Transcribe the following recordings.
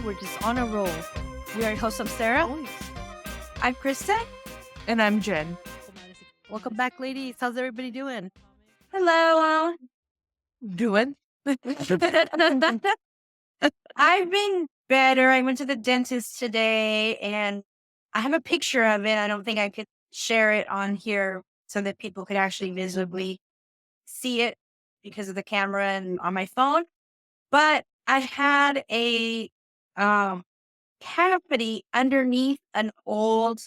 We're just on a roll. We are your hosts. I'm Sarah. I'm Krista. And I'm Jen. Welcome back, ladies. How's everybody doing? Hello. Doing? I've been better. I went to the dentist today and I have a picture of it. I don't think I could share it on here so that people could actually visibly see it because of the camera and on my phone. But I had a cavity underneath an old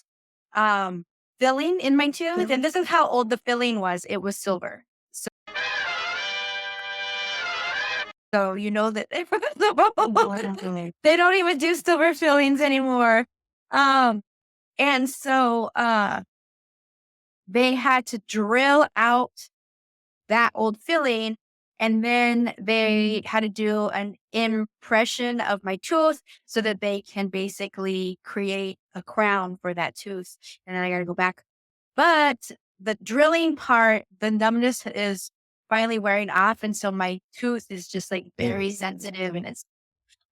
filling in my tooth. And this is how old the filling was. It was silver. So you know that they don't even do silver fillings anymore. And so they had to drill out that old filling, and then they had to do an impression of my tooth so that they can basically create a crown for that tooth. And then I got to go back. But the drilling part, the numbness is finally wearing off. And so my tooth is just like very sensitive and it's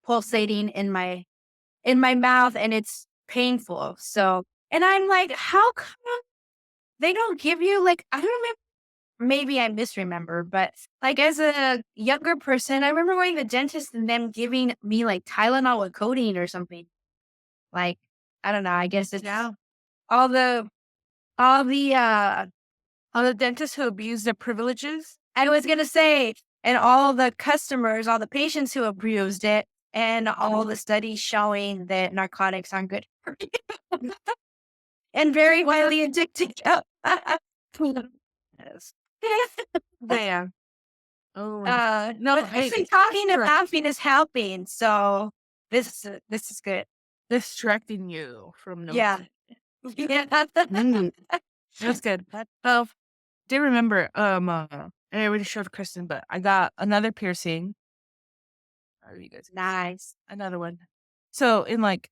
pulsating in my mouth and it's painful. So, and I'm like, how come they don't give you like, I don't remember. Maybe I misremember, but like as a younger person, I remember going to the dentist and them giving me like Tylenol with codeine or something. Like, I don't know. I guess it's all the dentists who abuse their privileges. I was gonna say, and all the customers, all the patients who abused it, and all the studies showing that narcotics aren't good for you and very widely addicting. Yes. Yeah. Oh. No, I think talking and laughing is helping. So this is good. Distracting you from no. Yeah. Yeah. That's good. Do remember, I already showed Kristen, but I got another piercing. How are you guys? Nice. Another one. So in like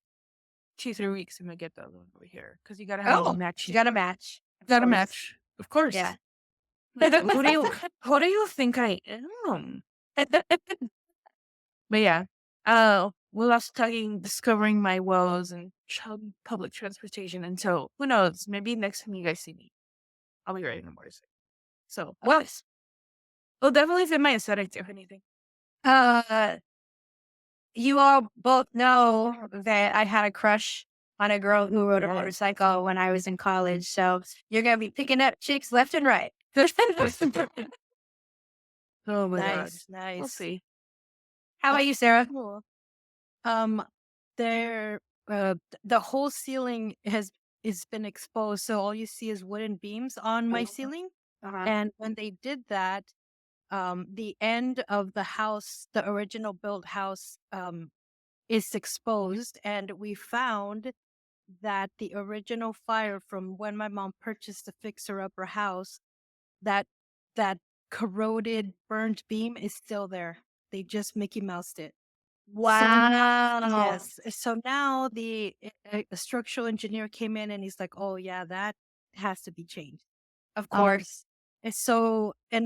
2-3 weeks, I'm gonna get the other one over here because you gotta have a match. You got a match. Got a match, of course. Yeah. Who do you think I am? But yeah, we're also talking discovering my woes and public transportation. And so who knows? Maybe next time you guys see me, I'll be riding a motorcycle. So well, it'll definitely fit my aesthetic if anything. You all both know that I had a crush on a girl who rode a motorcycle when I was in college. So you're gonna be picking up chicks left and right. Oh my God. Nice. We'll see. How about you, Sarah? Cool. The whole ceiling is been exposed, so all you see is wooden beams on my ceiling. And when they did that, the end of the house, the original built house, is exposed, and we found that the original fire from when my mom purchased the fixer-upper house, that corroded, burnt beam is still there. They just Mickey Moused it. Wow. Yes. So now a structural engineer came in and he's like, "Oh yeah, that has to be changed." Of course. And so, Who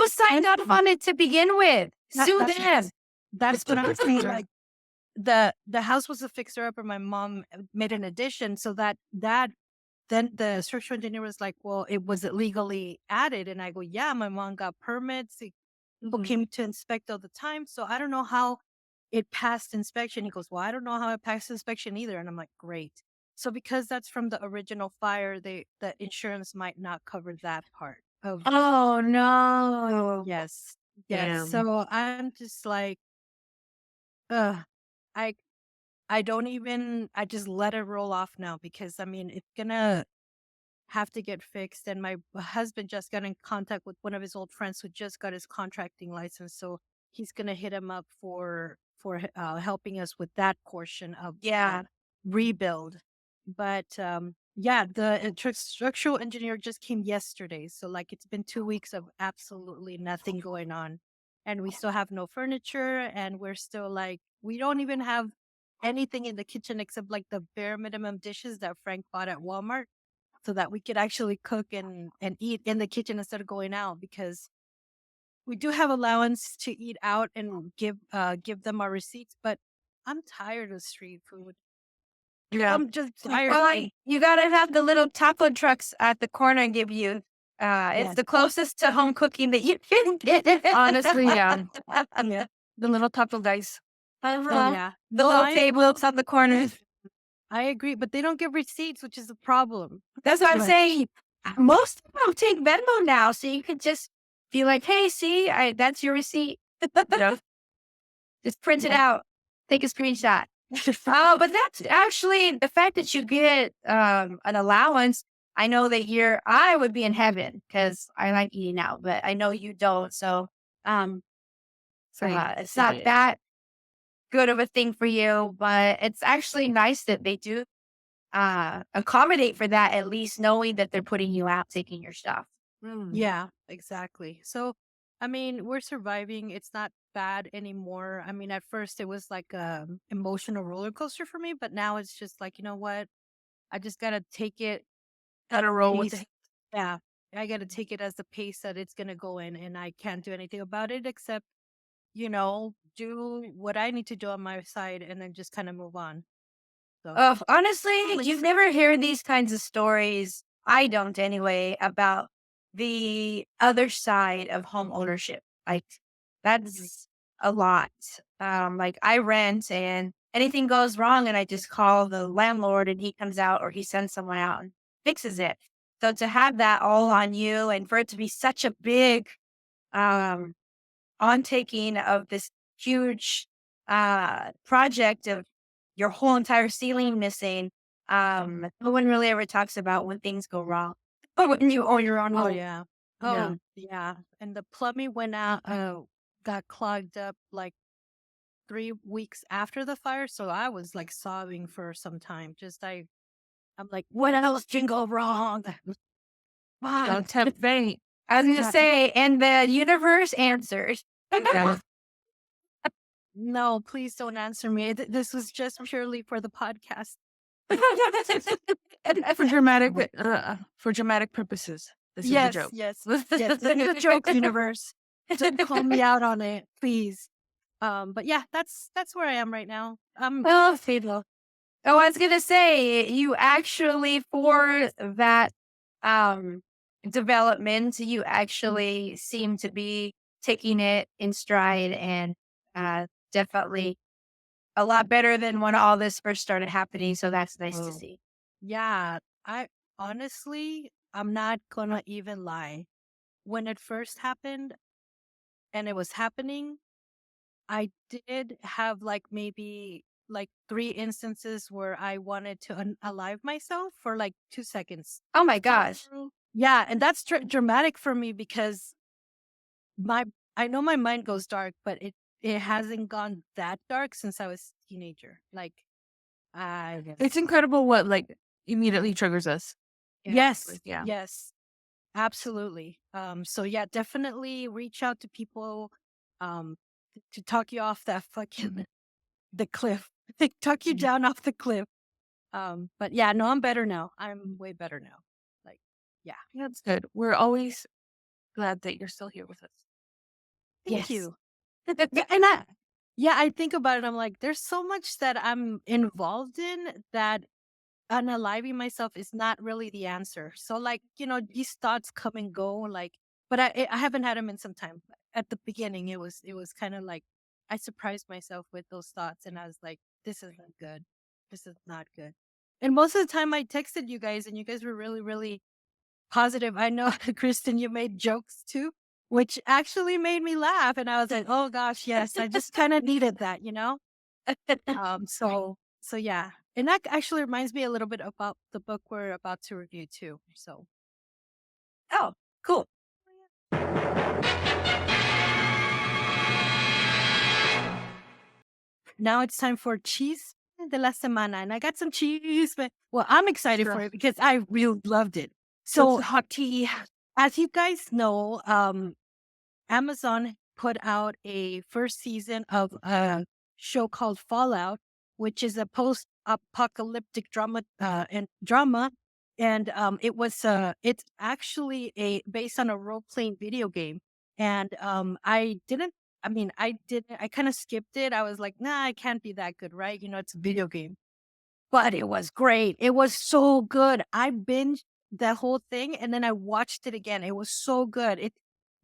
signed up on it to begin with? Sue them. That's what I'm saying. Like the house was a fixer upper. My mom made an addition, so that then the structural engineer was like, "Well, it was illegally added," and I go, "Yeah, my mom got permits. People came to inspect all the time, so I don't know how it passed inspection." He goes, "Well, I don't know how it passed inspection either," and I'm like, "Great." So because that's from the original fire, the insurance might not cover that part of. Oh no. Yes. Damn. So I'm just like, I don't even, I just let it roll off now because I mean, it's gonna have to get fixed. And my husband just got in contact with one of his old friends who just got his contracting license. So he's gonna hit him up for helping us with that portion of rebuild. But the structural engineer just came yesterday. So like it's been 2 weeks of absolutely nothing going on. And we still have no furniture, and we're still like, we don't even have anything in the kitchen except like the bare minimum dishes that Frank bought at Walmart so that we could actually cook and eat in the kitchen instead of going out, because we do have allowance to eat out and give them our receipts, but I'm tired of street food. Yeah. I'm just tired. Well, you gotta have the little taco trucks at the corner give you. It's Yes. the closest to home cooking that you can get. Honestly, yeah. Yeah. The little taco guys. Uh-huh. Yeah. The No, little tables on the corners. I agree, but they don't give receipts, which is a problem. That's what I'm Right. saying. Most of them take Venmo now, so you could just be like, "Hey, see, that's your receipt. Yeah. Just print it out, take a screenshot." Oh, but that's actually the fact that you get an allowance. I know that I would be in heaven because I like eating out, but I know you don't. So, it's not Yeah. that good of a thing for you, but it's actually nice that they do accommodate for that, at least knowing that they're putting you out, taking your stuff. Yeah, exactly. So, I mean, we're surviving. It's not bad anymore. I mean, at first it was like a emotional roller coaster for me, but now it's just like, you know what? I just gotta take it Gotta roll with pace. it. Yeah, I gotta take it as the pace that it's gonna go in, and I can't do anything about it except, do what I need to do on my side, and then just kind of move on. So, Honestly, you've never heard these kinds of stories. I don't anyway, about the other side of home ownership. Like that's a lot. Like I rent and anything goes wrong and I just call the landlord and he comes out or he sends someone out and fixes it. So to have that all on you and for it to be such a big um on taking of this huge project of your whole entire ceiling missing. No one really ever talks about when things go wrong or when you own your own oh home. yeah, Yeah. oh yeah, and the plumbing went out, got clogged up like 3 weeks after the fire, so I was like sobbing for some time. I'm like, what else can go wrong? Fuck. Don't tempt fate. I was gonna Yeah. say, and the universe answers. Yeah. No, please don't answer me. This was just purely for the podcast. For dramatic purposes. This is the Yes, joke. yes, yes. It's a joke, universe. Don't call me out on it, please. But yeah, that's where I am right now. Well, Fiddle. Oh, I was gonna say, you actually for that development, you actually seem to be taking it in stride and definitely a lot better than when all this first started happening. So that's nice to Oh. see. Yeah, I honestly, I'm not gonna even lie. When it first happened and it was happening, I did have like maybe like 3 instances where I wanted to unalive myself for like 2 seconds. Oh my gosh. Yeah, and that's dramatic for me because my I know my mind goes dark, but it hasn't gone that dark since I was a teenager. Like I It's incredible what like immediately triggers us. yes, Yeah. yes, absolutely. So yeah, definitely reach out to people um to talk you off that fucking the cliff. Tuck you down off the cliff. But yeah, no, I'm better now. I'm way better now. Like, yeah. That's good. We're always glad that you're still here with us. Thank Yes. you. Yeah, and I think about it. I'm like, there's so much that I'm involved in that unaliving myself is not really the answer. So like, these thoughts come and go, like, but I haven't had them in some time. At the beginning, it was kind of like I surprised myself with those thoughts, and I was like, this isn't good. This is not good. And most of the time, I texted you guys, and you guys were really, really positive. I know, Kristen, you made jokes too, which actually made me laugh, and I was like, oh gosh, yes, I just kind of needed that. So yeah. And that actually reminds me a little bit about the book we're about to review too. So Oh, cool. now it's time for cheese de la semana. And I got some cheese, but well, I'm excited for it because I really loved it. So hot tea. as you guys know, Amazon put out a first season of a show called Fallout, which is a post-apocalyptic drama and it's actually a based on a role-playing video game. And I didn't I mean, I kind of skipped it. I was like, nah, it can't be that good, right? It's a video game. But it was great. It was so good. I binged the whole thing and then I watched it again. It was so good.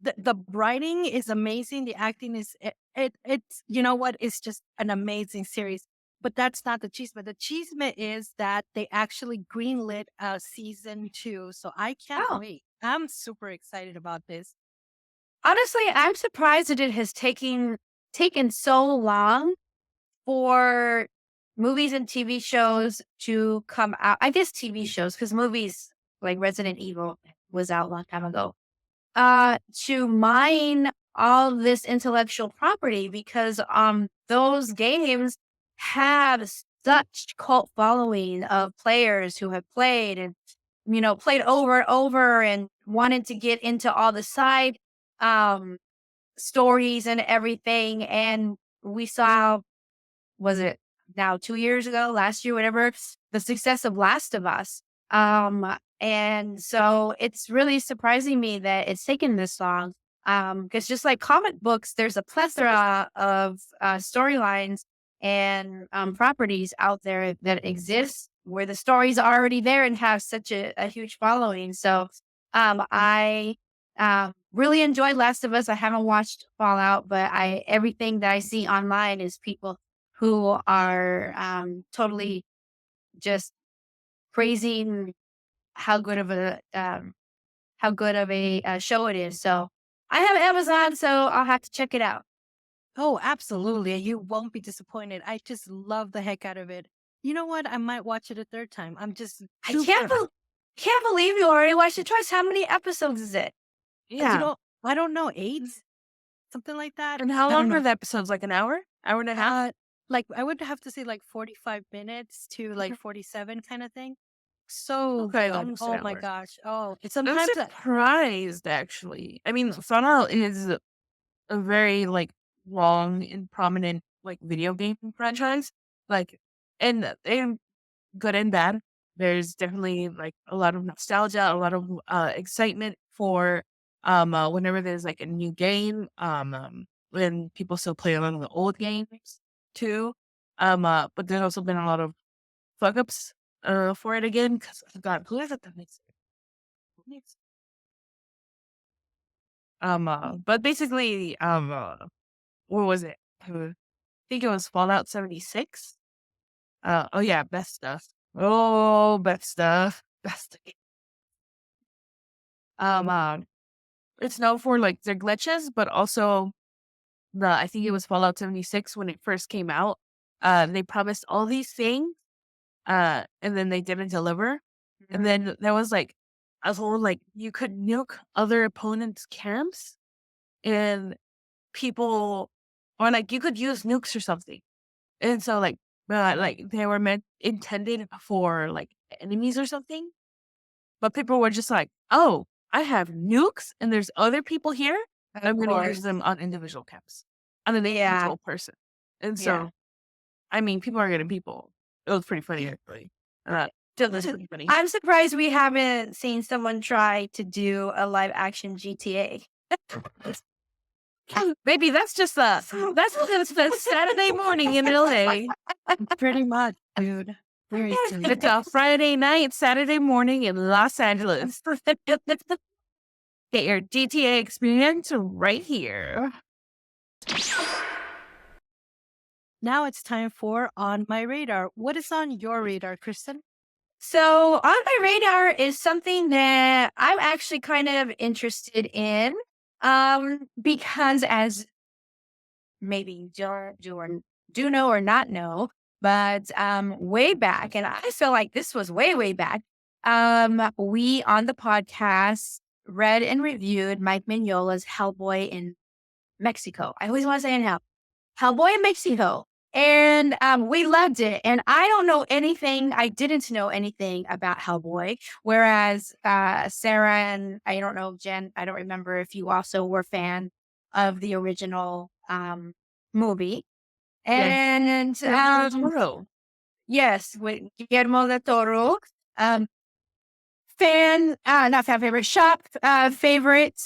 The writing is amazing. The acting is it's you know what? It's just an amazing series. But that's not the cheese. But the cheeseman is that they actually greenlit season 2. So I can't Oh, wait. I'm super excited about this. honestly, I'm surprised that it has taken so long for movies and TV shows to come out. I guess TV shows, because movies like Resident Evil was out a long time ago. To mine all this intellectual property, because those games have such cult following of players who have played and played over and over and wanted to get into all the side um stories and everything. And we saw, was it now 2 years ago, last year, whatever, the success of Last of Us. And so it's really surprising me that it's taken this long. Because just like comic books, there's a plethora of storylines and properties out there that exist where the stories are already there and have such a huge following. So I really enjoyed Last of Us. I haven't watched Fallout, but everything that I see online is people who are totally just praising how good of a show it is. So I have Amazon, so I'll have to check it out. Oh, absolutely. You won't be disappointed. I just love the heck out of it. You know what? I might watch it a third time. I'm just I super. can't believe you already watched it twice. How many episodes is it? Yeah. I don't know, 8? Something like that. And how I don't long know. are the episodes? Like an hour? Hour and a half? Like I would have to say like 45 minutes to like 47 kind of thing. So Okay, good. almost an Oh my hour. gosh. Oh, I'm sometimes surprised, actually. I mean, Fallout is a very, like, long and prominent, like, video game franchise. Like, and good and bad. There's definitely, like, a lot of nostalgia, a lot of excitement for whenever there's like a new game. When people still play a lot of the old games too. But there's also been a lot of fuck ups for it again, because God, who is it that makes it? Who makes but basically, what was it? I think it was Fallout 76. Oh yeah, best stuff. Oh, best stuff. Best. Um, it's known for like their glitches, but also I think it was Fallout 76 when it first came out. They promised all these things, and then they didn't deliver. And then there was like a whole like you could nuke other opponents' camps, and people, or like you could use nukes or something. And so like they were intended for like enemies or something. But people were just like, "Oh, I have nukes, and there's other people here. I'm Of going to use course. them on individual camps, on an Yeah. individual person." And Yeah. so, I mean, people are getting people. It was pretty funny, actually. It was pretty funny. I'm surprised we haven't seen someone try to do a live action GTA. Baby, that's just the Saturday morning in LA. pretty much, dude. Very soon. It's a Friday night, Saturday morning in Los Angeles. Get your GTA experience right here. Now it's time for On My Radar. What is on your radar, Kristen? So on my radar is something that I'm actually kind of interested in. Because as maybe do know or not know, but way back, and I feel like this was way back. We on the podcast read and reviewed Mike Mignola's Hellboy in Mexico. I always want to say in Hellboy in Mexico. And we loved it. And I don't know anything. I didn't know anything about Hellboy. Whereas Sarah and I don't know, Jen, I don't remember if you also were a fan of the original movie. And yes, with Guillermo del Toro. Not fan favorite, shop favorite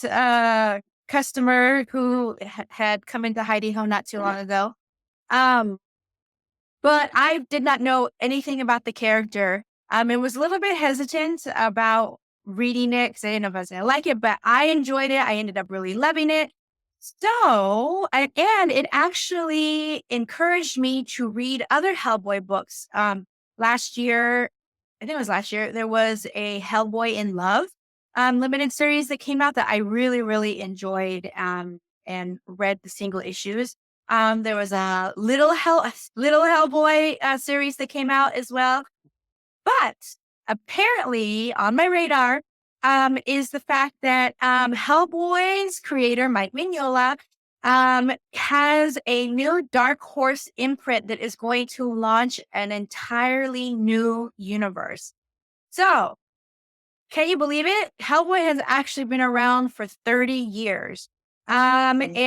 customer who had come into Heidi Ho not too long ago. But I did not know anything about the character. I was a little bit hesitant about reading it because I didn't know if I was going to like it, but I enjoyed it. I ended up really loving it. So, and it actually encouraged me to read other Hellboy books. Last year, I think it was last year, there was a Hellboy in Love limited series that came out that I really, really enjoyed and read the single issues. There was a Little Hellboy series that came out as well. But apparently on my radar is the fact that Hellboy's creator, Mike Mignola, has a new Dark Horse imprint that is going to launch an entirely new universe. So, can you believe it? Hellboy has actually been around for 30 years. And Mike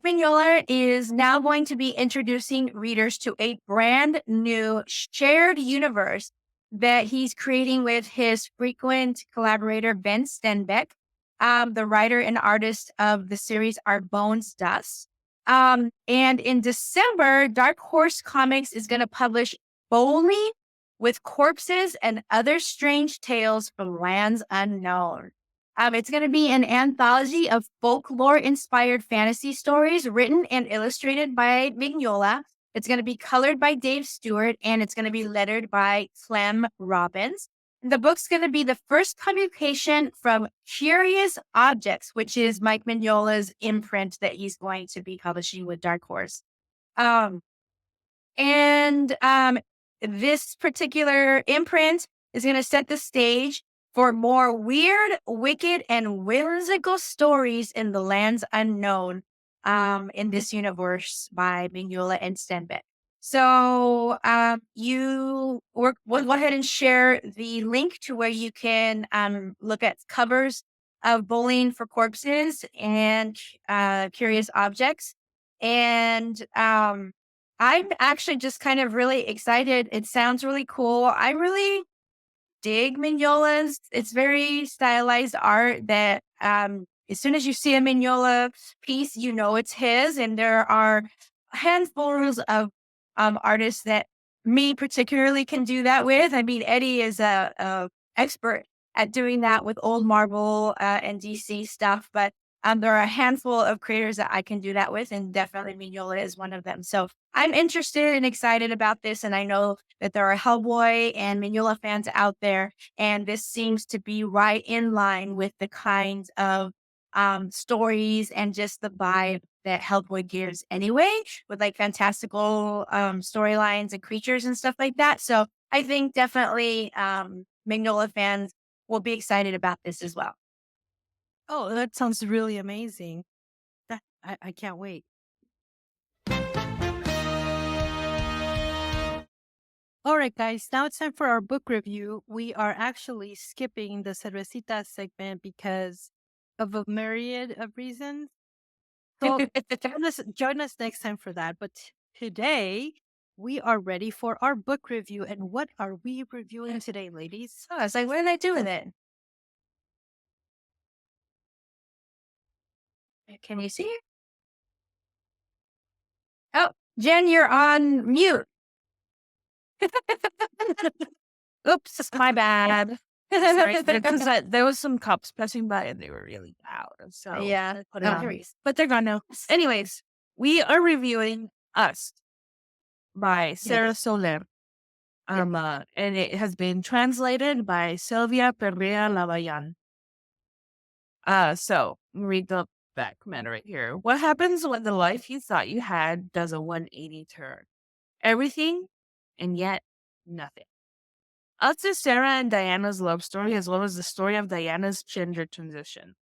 Mignola is now going to be introducing readers to a brand new shared universe that he's creating with his frequent collaborator, Ben Stenbeck. The writer and artist of the series are Bones Dust. And in December, Dark Horse Comics is going to publish Bowling with Corpses and Other Strange Tales from Lands Unknown. It's going to be an anthology of folklore-inspired fantasy stories written and illustrated by Mignola. It's going to be colored by Dave Stewart, and it's going to be lettered by Clem Robbins. The book's going to be the first publication from Curious Objects, which is Mike Mignola's imprint that he's going to be publishing with Dark Horse. This particular imprint is going to set the stage for more weird, wicked, and whimsical stories in the lands unknown in this universe by Mignola and Stenbeck. So we'll go ahead and share the link to where you can look at covers of Bowling for Corpses and Curious Objects. And I'm actually just kind of really excited. It sounds really cool. I really dig Mignola's. It's very stylized art that as soon as you see a Mignola piece, you know it's his. And there are handfuls of artists that me particularly can do that with. I mean, Eddie is a expert at doing that with old Marvel and DC stuff, but there are a handful of creators that I can do that with, and definitely Mignola is one of them. So I'm interested and excited about this, and I know that there are Hellboy and Mignola fans out there, and this seems to be right in line with the kinds of stories and just the vibe that Hellboy gives anyway, with like fantastical storylines and creatures and stuff like that. So I think definitely Mignola fans will be excited about this as well. Oh, that sounds really amazing. I can't wait. All right, guys, now it's time for our book review. We are actually skipping the Cervecita segment because of a myriad of reasons. So join us next time for that. But today, we are ready for our book review. And what are we reviewing today, ladies? Oh, I was like, what did I do with it? Can you see it? Oh, Jen, you're on mute. Oops, my bad. Sorry, because there was some cops passing by and they were really loud. So Yeah, put it on. worries. But they're gone now. Anyways, we are reviewing Us by Sara Soler. And it has been translated by Sylvia Perea Lavayan. So read the back matter right here. What happens when the life you thought you had does a 180 turn? Everything and yet nothing. Us is Sara and Diana's love story, as well as the story of Diana's gender transition.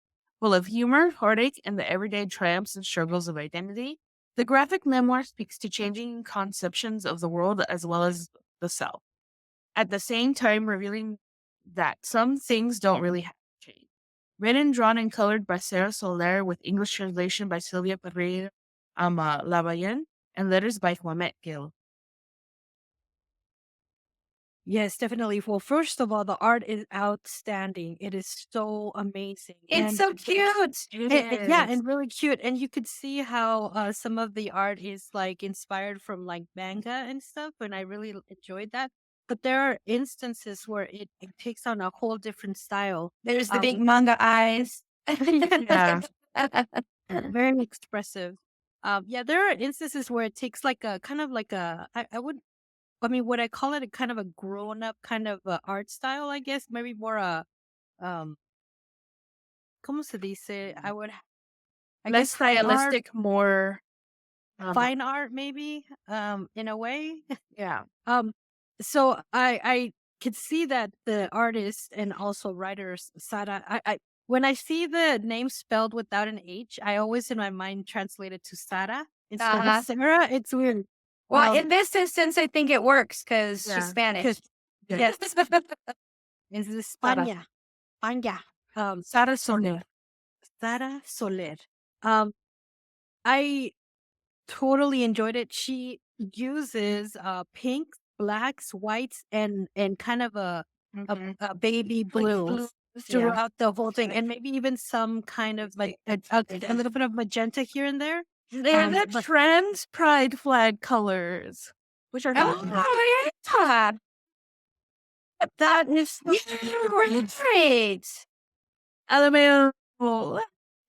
Full of humor, heartache, and the everyday triumphs and struggles of identity, the graphic memoir speaks to changing conceptions of the world as well as the self. At the same time, revealing that some things don't really have to change. Written, drawn, and colored by Sara Soler, with English translation by Sylvia Perea Lavayan, and letters by Juanet Gil. Yes, definitely. Well, first of all, the art is outstanding. It is so amazing. It's so cute. Yeah, and really cute. And you could see how some of the art is like inspired from like manga and stuff. And I really enjoyed that. But there are instances where it takes on a whole different style. There's the big manga eyes. Yeah. Very expressive. Yeah, there are instances where it takes like a kind of like I mean, would I call it a kind of a grown up kind of art style? I guess maybe more um, ¿cómo se dice? I Less guess stylistic, more fine art, maybe, in a way. yeah. um, so I could see that the artist and also writers Sara. I when I see the name spelled without an H, I always in my mind translate it to Sara instead of Sarah. It's weird. Well, in this instance, I think it works because she's Yeah. Spanish. Yeah. Yes. It's Sara. España. España. Sara Soler. Sara Soler. I totally enjoyed it. She uses pinks, blacks, whites, and kind of a baby blue throughout the whole thing, and maybe even some kind of like a little bit of magenta here and there. They're the But trans pride flag colors, which are Oh, yeah. That is great. LMAO.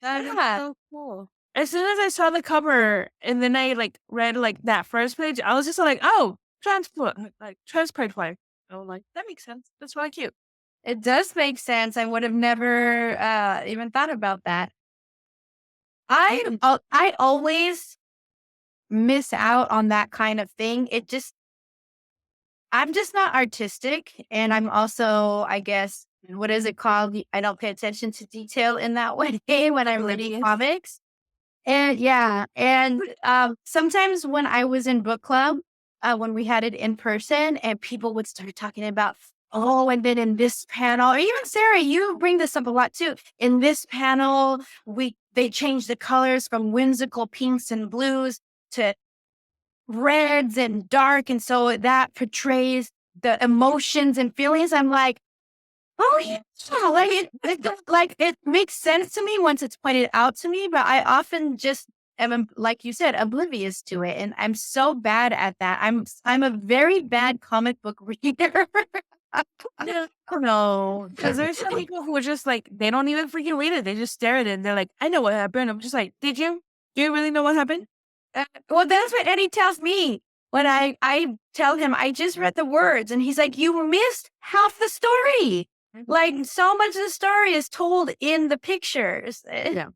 that is Yeah. so cool. As soon as I saw the cover and then I like read like that first page, I was just like, oh, trans pride flag. I was like, that makes sense. That's really cute. It does make sense. I would have never even thought about that. I always miss out on that kind of thing. I'm just not artistic, and I'm also, I guess, what is it called? I don't pay attention to detail in that way when I'm reading comics. And yeah, and sometimes when I was in book club, when we had it in person, and people would start talking about, oh, and then in this panel, or even Sarah, you bring this up a lot too. In this panel, they changed the colors from whimsical pinks and blues to reds and dark, and so that portrays the emotions and feelings. I'm like, oh yeah, like it makes sense to me once it's pointed out to me, but I often just am, like you said, oblivious to it, and I'm so bad at that. I'm a very bad comic book reader. No, because there's some people who are just like, they don't even freaking read it. They just stare at it and they're like, I know what happened. I'm just like, did you? Do you really know what happened? Well, that's what Eddie tells me when I tell him I just read the words, and he's like, you missed half the story. Like, so much of the story is told in the pictures. Yeah.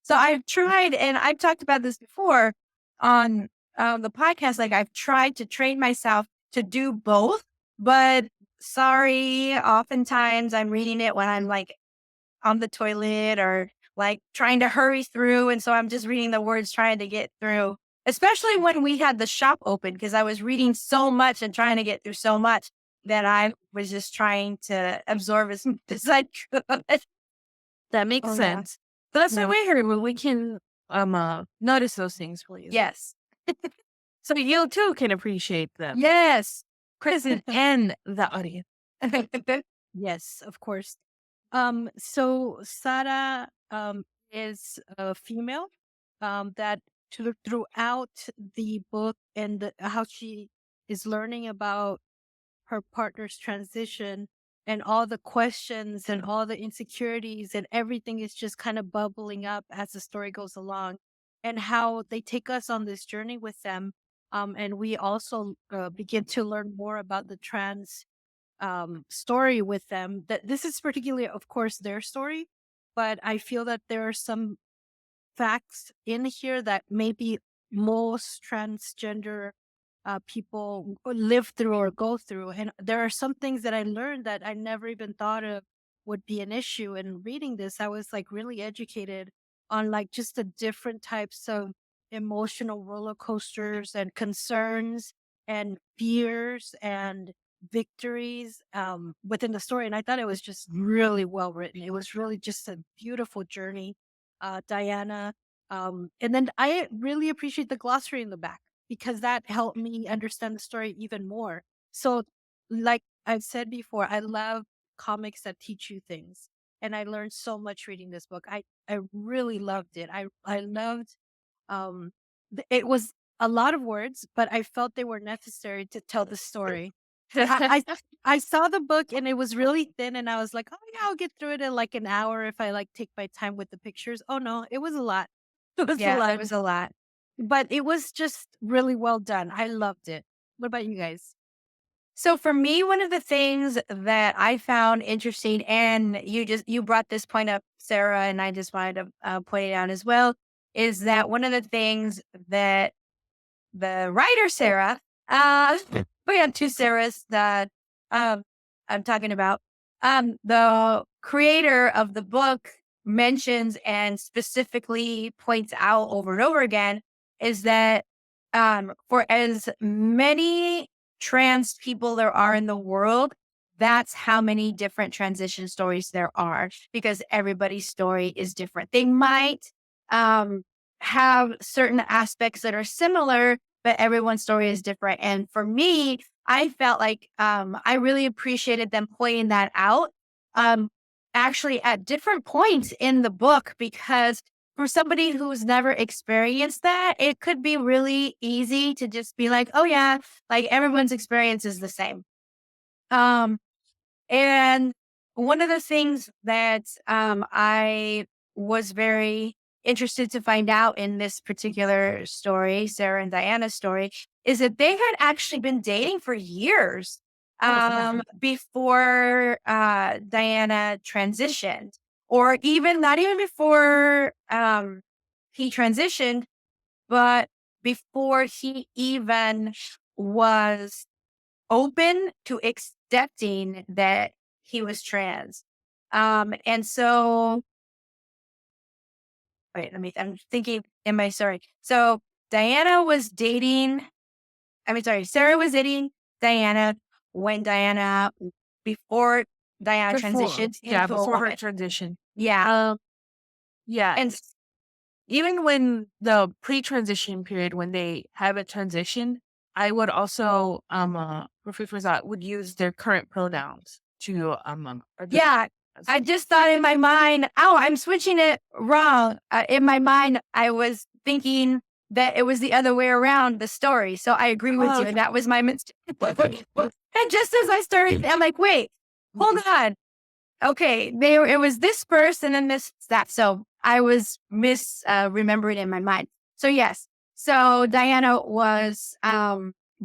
So I've tried, and I've talked about this before on the podcast. Like, I've tried to train myself to do both, but sorry, oftentimes I'm reading it when I'm like on the toilet or like trying to hurry through. And so I'm just reading the words, trying to get through, especially when we had the shop open, because I was reading so much and trying to get through so much that I was just trying to absorb as much as I could. That makes Oh, yeah. sense. But that's why we're here, where we can notice those things for you. Yes. So you too can appreciate them. Yes. Present and the audience. Yes, of course. So Sara is a female that throughout the book and how she is learning about her partner's transition and all the questions and all the insecurities and everything is just kind of bubbling up as the story goes along, and how they take us on this journey with them. And we also begin to learn more about the trans story with them. That this is particularly, of course, their story, but I feel that there are some facts in here that maybe most transgender people live through or go through. And there are some things that I learned that I never even thought of would be an issue. And reading this, I was like really educated on like just the different types of emotional roller coasters and concerns and fears and victories within the story. And I thought it was just really well written. It was really just a beautiful journey. Diana. And then I really appreciate the glossary in the back because that helped me understand the story even more. So, like I've said before, I love comics that teach you things. And I learned so much reading this book. I really loved it. I loved um it was a lot of words, but I felt they were necessary to tell the story. I I saw the book and it was really thin and I was like, "Oh yeah, I'll get through it in like an hour if I like take my time with the pictures." Oh no, it was a lot. It was a Yeah, it lot. was a lot. But it was just really well done. I loved it. What about you guys? So for me, one of the things that I found interesting, and you brought this point up, Sarah, and I just wanted to point it out as well, is that one of the things that the writer Sarah, we have two Sarahs that um, I'm talking about. The creator of the book mentions and specifically points out over and over again is that for as many trans people there are in the world, that's how many different transition stories there are because everybody's story is different. They might have certain aspects that are similar, but everyone's story is different. And for me, I felt like I really appreciated them pointing that out um, actually at different points in the book because for somebody who's never experienced that, it could be really easy to just be like, oh, yeah, like everyone's experience is the same. Um, and one of the things that I was very interested to find out in this particular story, Sarah and Diana's story, is that they had actually been dating for years before Diana transitioned, or even not even before he transitioned, but before he even was open to accepting that he was trans. And so, wait, I'm thinking, am I sorry? So Diana was dating, Sarah was dating Diana when before Diana Before, transitioned yeah, into a before her woman. transition. Yeah. Um, yeah, And even when the pre-transition period, when they haven't transitioned, I would also professors that would use their current pronouns to yeah, I just thought in my mind, oh, I'm switching it wrong. In my mind, I was thinking that it was the other way around, the story. So I agree with you. Oh, And that was my mistake. And just as I started, I'm like, wait, hold on. Okay, it was this person and this that. So I was remembering in my mind. So yes. So Diana was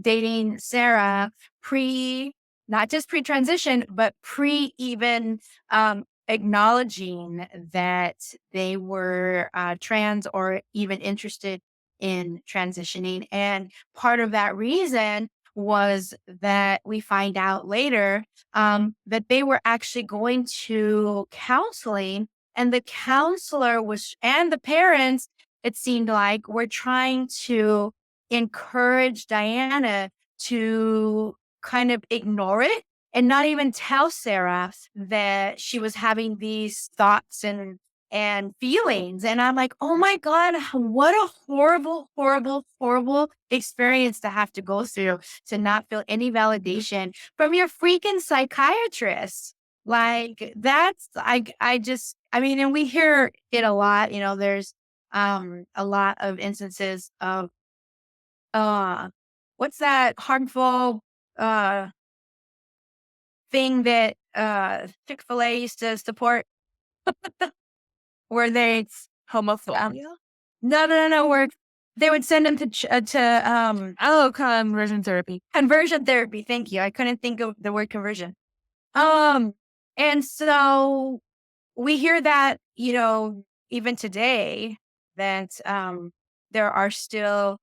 dating Sarah pre not just pre-transition, but pre even acknowledging that they were trans or even interested in transitioning. And part of that reason was that we find out later that they were actually going to counseling, and the counselor and the parents, it seemed like, were trying to encourage Diana to kind of ignore it and not even tell Sarah that she was having these thoughts and feelings. And I'm like, oh my God, what a horrible, horrible, horrible experience to have to go through to not feel any validation from your freaking psychiatrist. Like that's I mean, and we hear it a lot, there's a lot of instances of uh what's that harmful uh thing that Chick-fil-A used to support where they homophobia. no, where they would send them Oh, conversion therapy. conversion therapy. Thank you. I couldn't think of the word conversion. Um, and so we hear that, even today, that there are still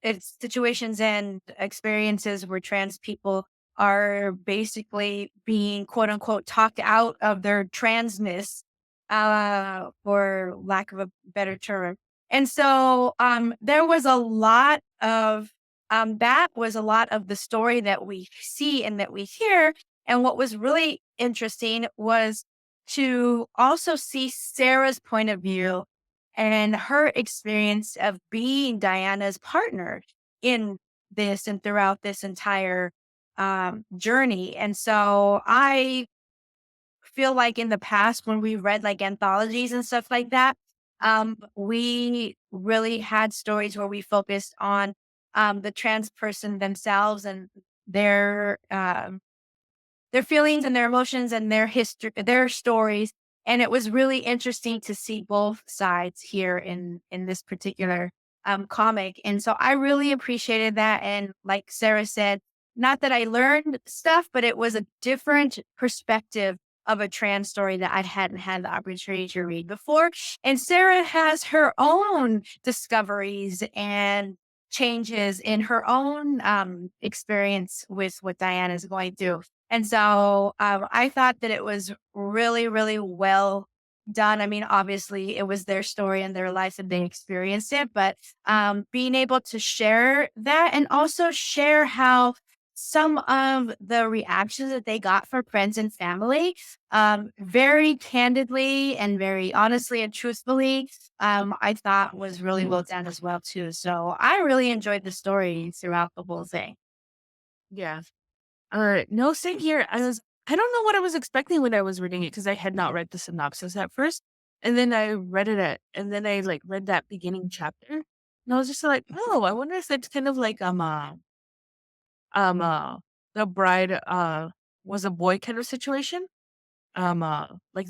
it's situations and experiences where trans people are basically being quote unquote talked out of their transness, for lack of a better term. And so there was a lot of that was a lot of the story that we see and that we hear. And what was really interesting was to also see Sarah's point of view and her experience of being Diana's partner in this and throughout this entire journey. And so I feel like in the past when we read like anthologies and stuff like that, we really had stories where we focused on the trans person themselves and their their feelings and their emotions and their history, their stories. And it was really interesting to see both sides here in this particular comic. And so I really appreciated that. And like Sarah said, not that I learned stuff, but it was a different perspective of a trans story that I hadn't had the opportunity to read before. And Sarah has her own discoveries and changes in her own experience with what Diana is going through. And so I thought that it was really, really well done. I mean, obviously, it was their story and their lives and they experienced it, but being able to share that and also share how some of the reactions that they got from friends and family, very candidly and very honestly and truthfully, I thought was really well done as well, too. So I really enjoyed the story throughout the whole thing. Yeah. No, same here. I don't know what I was expecting when I was reading it because I had not read the synopsis at first. And then I read and then I like read that beginning chapter. And I was just like, oh, I wonder if it's kind of like, the bride, was a boy kind of situation. Like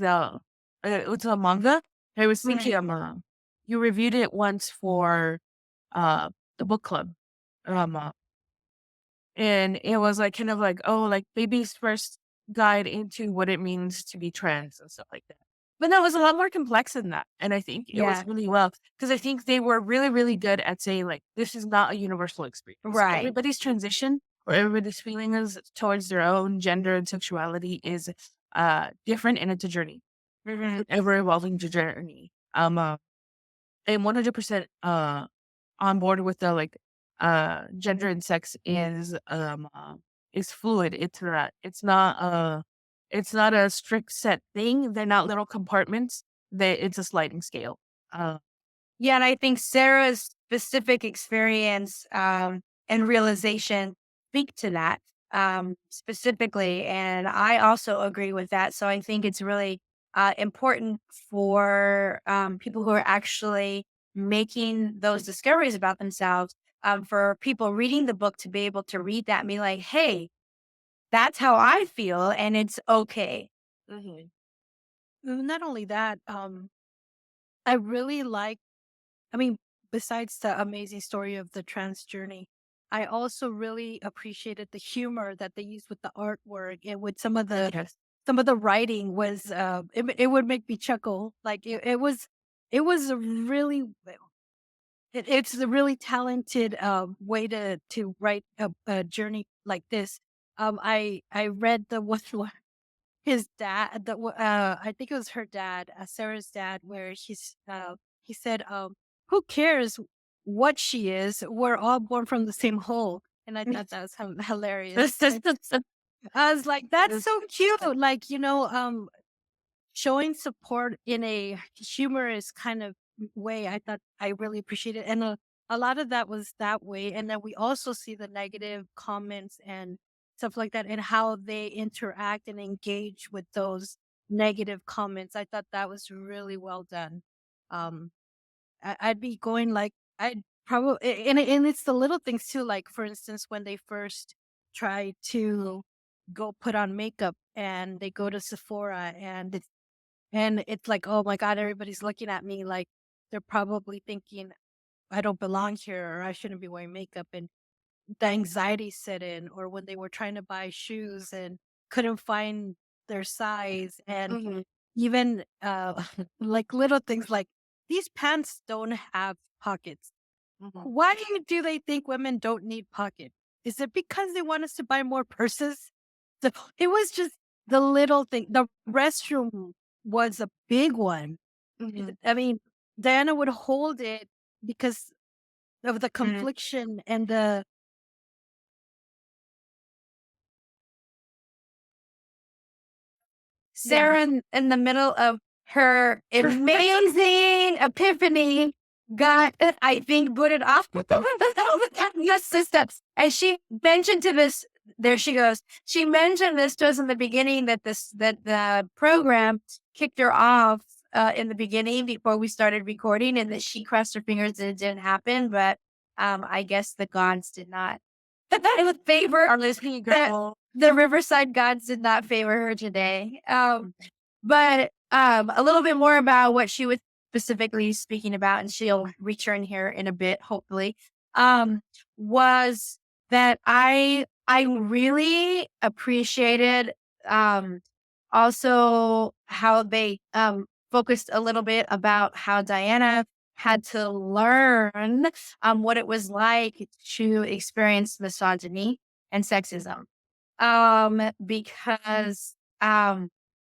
it's a manga. I was thinking, you reviewed it once for, uh, the book club. Um, And it was like kind of like, oh, like baby's first guide into what it means to be trans and stuff like that. But that was a lot more complex than that. And I think it was Yeah. really well because I think they were really, really good at saying, like, this is not a universal experience. Right. Everybody's transition or everybody's feelings towards their own gender and sexuality is different and it's a journey, ever evolving journey. I'm 100% on board with the like gender and sex is fluid. It's not a strict set thing. They're not little compartments. It's a sliding scale. Uh Yeah, and I think Sarah's specific experience and realization speak to that specifically. And I also agree with that. So I think it's really important for people who are actually making those discoveries about themselves, for people reading the book to be able to read that and be like, hey, that's how I feel, and it's okay. mhm. Not only that, I really like, I mean, besides the amazing story of the trans journey, I also really appreciated the humor that they used with the artwork and with Yes. some of the writing was it would make me chuckle. Like it was a really it's a really talented way to write a journey like this. I read the one where his dad, I think it was her dad, Sarah's dad, where he said, "Who cares what she is? We're all born from the same hole." And I thought that was hilarious. I was like, "That's so cute!" Like, showing support in a humorous kind of way. I thought I really appreciated, and a lot of that was that way. And then we also see the negative comments and stuff like that, and how they interact and engage with those negative comments. I thought that was really well done. Um, I'd be going like I'd probably, and it's the little things too. Like for instance, when they first try to go put on makeup and they go to Sephora and it's like, "Oh my god, everybody's looking at me like they're probably thinking I don't belong here or I shouldn't be wearing makeup," and the anxiety set in, or when they were trying to buy shoes and couldn't find their size, and Mhm, even, like little things like, "These pants don't have pockets." mhm, Why do they think women don't need pockets? Is it because they want us to buy more purses? So it was just the little thing. The restroom was a big one. mhm. I mean, Diana would hold it because of the Mhm. confliction and the yeah. Sarah in the middle of her amazing epiphany got, I think, put it off with the system. And she mentioned to there she goes. She mentioned this to us in the beginning that the program kicked her off in the beginning before we started recording, and that she crossed her fingers that it didn't happen. But I guess the gods did not favor Our listening the, girl. the Riverside gods did not favor her today. But a little bit more about what she was specifically speaking about, and she'll return here in a bit, hopefully. Was that I really appreciated also how they focused a little bit about how Diana had to learn what it was like to experience misogyny and sexism. Because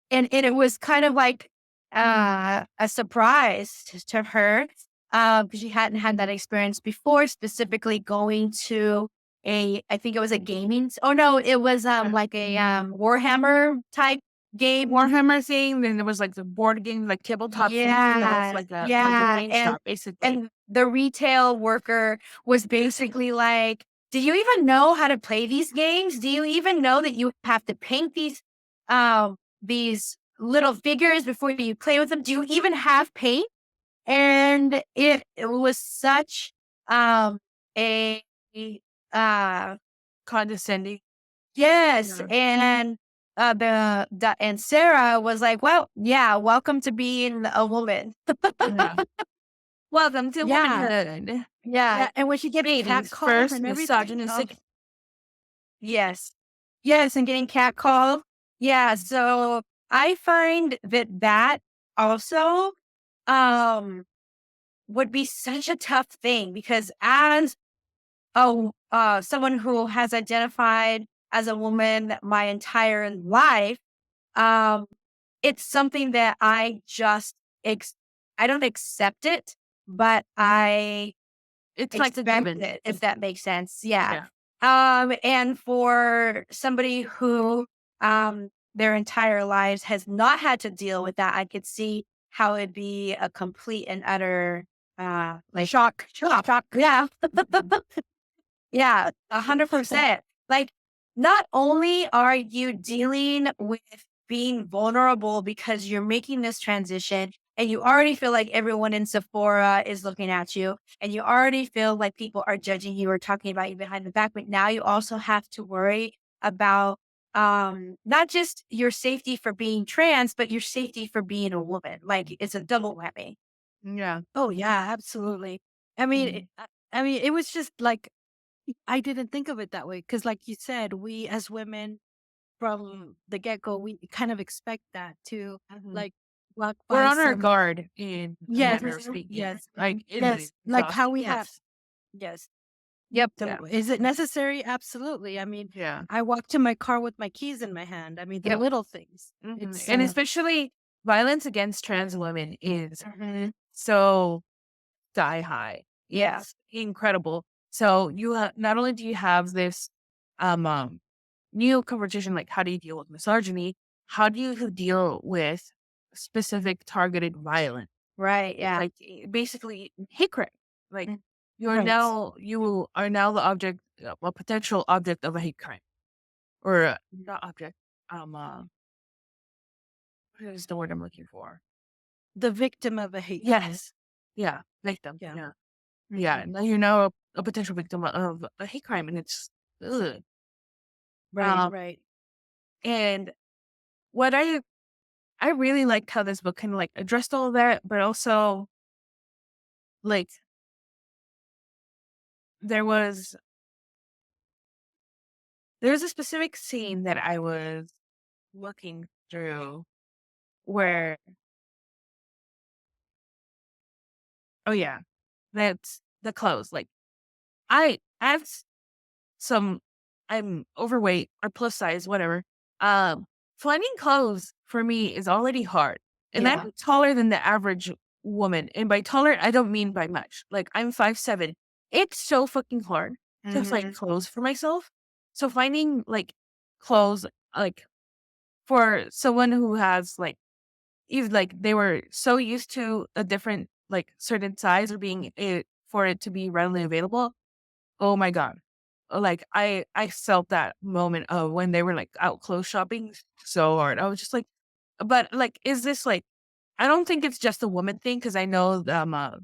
and it was kind of like a surprise to her because she hadn't had that experience before, specifically going to I think it was a gaming. Oh no, it was like a Warhammer type game. Warhammer thing. Then there was like the board game, like tabletop thing. Yeah, Like a yeah, game shop, basically. and the retail worker was basically like, "Do you even know how to play these games? Do you even know that you have to paint these little figures before you play with them? Do you even have paint?" And it was such a uh Condescending. yes, Yeah. and and Sarah was like, "Well, yeah, welcome to being a woman." Yeah. Welcome to Yeah. womanhood. Yeah, And when she gets Ladies catcalled first, and everything. misogynistic. yes. Yes, and getting catcalled. Yeah, so I find that also um would be such a tough thing because as someone who has identified as a woman my entire life, um it's something that I just I don't accept it, but I It's like the expect given. it, if that makes sense. Yeah. Yeah. And for somebody who their entire lives has not had to deal with that, I could see how it'd be a complete and utter like shock. Yeah. Yeah, 100%. Like, not only are you dealing with being vulnerable because you're making this transition and you already feel like everyone in Sephora is looking at you and you already feel like people are judging you or talking about you behind the back, but now you also have to worry about not just your safety for being trans, but your safety for being a woman. Like, it's a double whammy. Yeah. Oh yeah, absolutely. I mean, I mean, it was just like I didn't think of it that way because, like you said, we as women from the get go, we kind of expect that to Mhm. like walk We're by on our some. guard in a Yes, manner of speaking. yes, Like, it yes. is Like how exhausting. we have. Yes. Yes. Yep. So Yeah. is it necessary? Absolutely. I mean, Yeah. I walk to my car with my keys in my hand. I mean, the Yep. little things. Mhm. It's And especially violence against trans women is Mhm. so die high. Yeah. It's incredible. So you not only do you have this new conversation, like how do you deal with misogyny? How do you deal with specific targeted violence? Right. Yeah. Like basically hate crime. Like Mm. you are right. now the object, a potential object of a hate crime, or not object. What is the word I'm looking for? The victim of a hate. Yes. Yeah. Victim. Yeah. Yeah. Yeah. Now you're now a potential victim of a hate crime, and it's ugh. Right. Right. And what I really liked how this book kind of like addressed all of that, but also like there was there's a specific scene that I was looking through where oh yeah, that's the clothes. Like I've some I'm overweight or plus size, whatever. Um, Finding clothes for me is already hard. And Yeah. I'm taller than the average woman. And by taller, I don't mean by much. Like I'm 5'7". It's so fucking hard to find clothes for myself. So finding like clothes like for someone who has like even like they were so used to a different like certain size or being it for it to be readily available. Oh my God. like I felt that moment of when they were like out clothes shopping so hard. I was just like, but like, is this like? I don't think it's just a woman thing because I know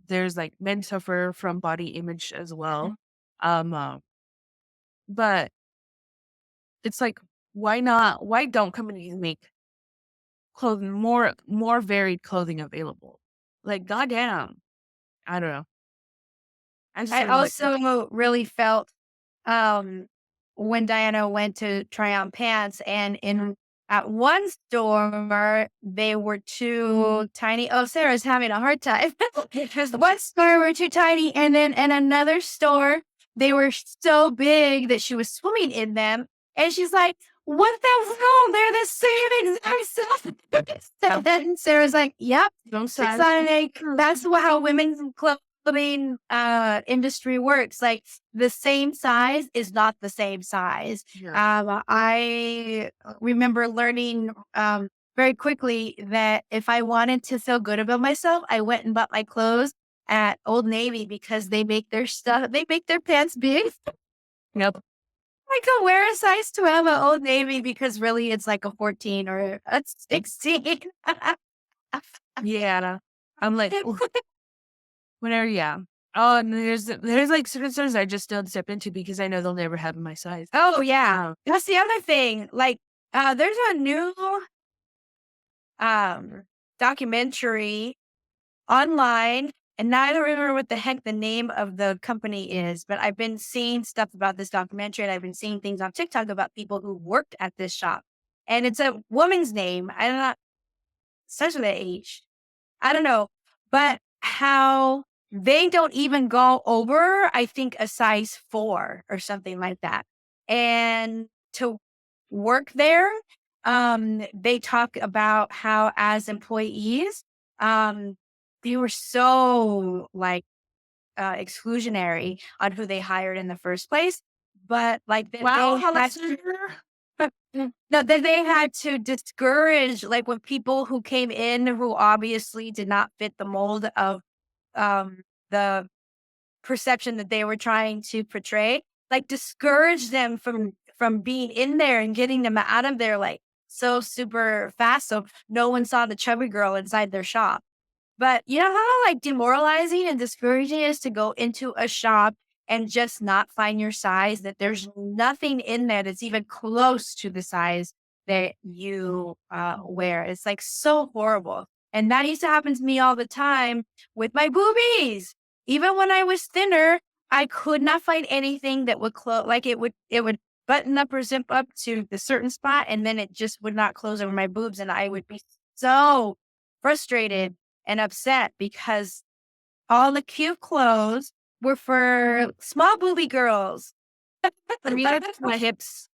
there's like men suffer from body image as well. Um, uh, but it's like, why not? Why don't companies make clothing more varied clothing available? Like, goddamn, I don't know. I just I really like that. also really felt um when Diana went to try on pants, and in at one store they were too tiny. Oh, Sarah's having a hard time. One store were too tiny, and then in another store they were so big that she was swimming in them. And she's like, "What the hell? They're the same exact size." And then Sarah's like, "Yep, Don't it's size. like that's how women's clothing industry works. Like the same size is not the same size." Yeah. I remember learning very quickly that if I wanted to feel good about myself, I went and bought my clothes at Old Navy because they make their pants big. Yep. I could wear a size 12 at Old Navy because really it's like a 14 or a 16. Yeah. I'm like, whenever, yeah. Oh, and there's like certain stores I just don't step into because I know they'll never have my size. Oh yeah. That's the other thing. Like there's a new um documentary online, and I don't remember what the heck the name of the company is, but I've been seeing stuff about this documentary, and I've been seeing things on TikTok about people who worked at this shop. And it's a woman's name. I don't know, such an age. I don't know, but how they don't even go over, I think, a size 4 or something like that. And to work there, they talk about how as employees, um, they were so like exclusionary on who they hired in the first place, but like that Wow, they how had that's no, that they had to discourage, like, when people who came in who obviously did not fit the mold of, the perception that they were trying to portray, like, discourage them from being in there and getting them out of there, like, so super fast so no one saw the chubby girl inside their shop. But you know how, like, demoralizing and discouraging it is to go into a shop and just not find your size, that there's nothing in there that's even close to the size that you, wear. It's, like, so horrible. And that used to happen to me all the time with my boobies. Even when I was thinner, I could not find anything that would close. Like, it would button up or zip up to the certain spot, and then it just would not close over my boobs, and I would be so frustrated and upset because all the cute clothes were for small booby girls. for me. That's my hips.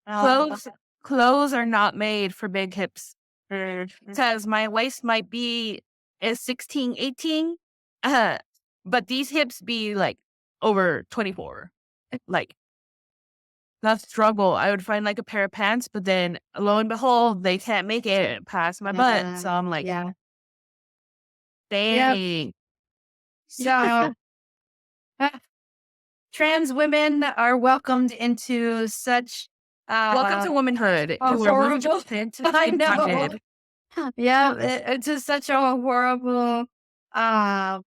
Oh, Clothes are not made for big hips mm, because my waist might be is 16, 18, but these hips be like over 24. Like that struggle. I would find like a pair of pants, but then lo and behold, they can't make it past my butt. So I'm like, yeah. Yep. dang. So uh, trans women are welcomed into such Welcome to womanhood. a To where we're horrible. just into I know. intended. Yeah, it's just such a horrible, uh,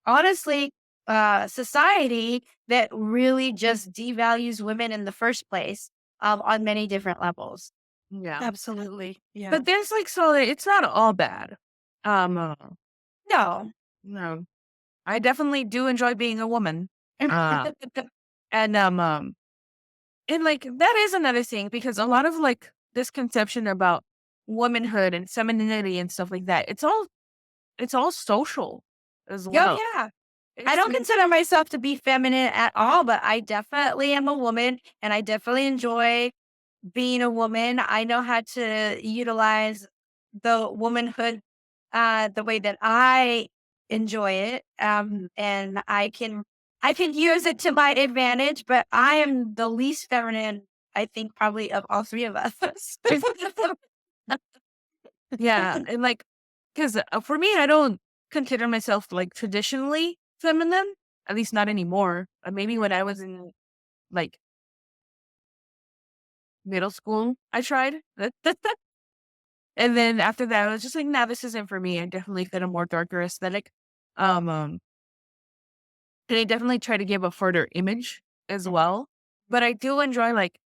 honestly, society that really just devalues women in the first place, on many different levels. Yeah. Absolutely. Yeah. But there's like it's not all bad. Uh, No. no. I definitely do enjoy being a woman. Uh and and like that is another thing because a lot of like this conception about womanhood and femininity and stuff like that, it's all social as Oh, well. yeah. I It's don't consider myself to be feminine at all, but I definitely am a woman, and I definitely enjoy being a woman. I know how to utilize the womanhood the way that I enjoy it. And I can use it to my advantage, but I am the least feminine, I think, probably of all three of us. yeah, and like because for me, I don't consider myself like traditionally feminine. At least not anymore. Maybe when I was in like middle school, I tried. And then after that, I was just like, nah, this isn't for me. I definitely fit a more darker aesthetic. And I definitely try to give a further image as well. But I do enjoy like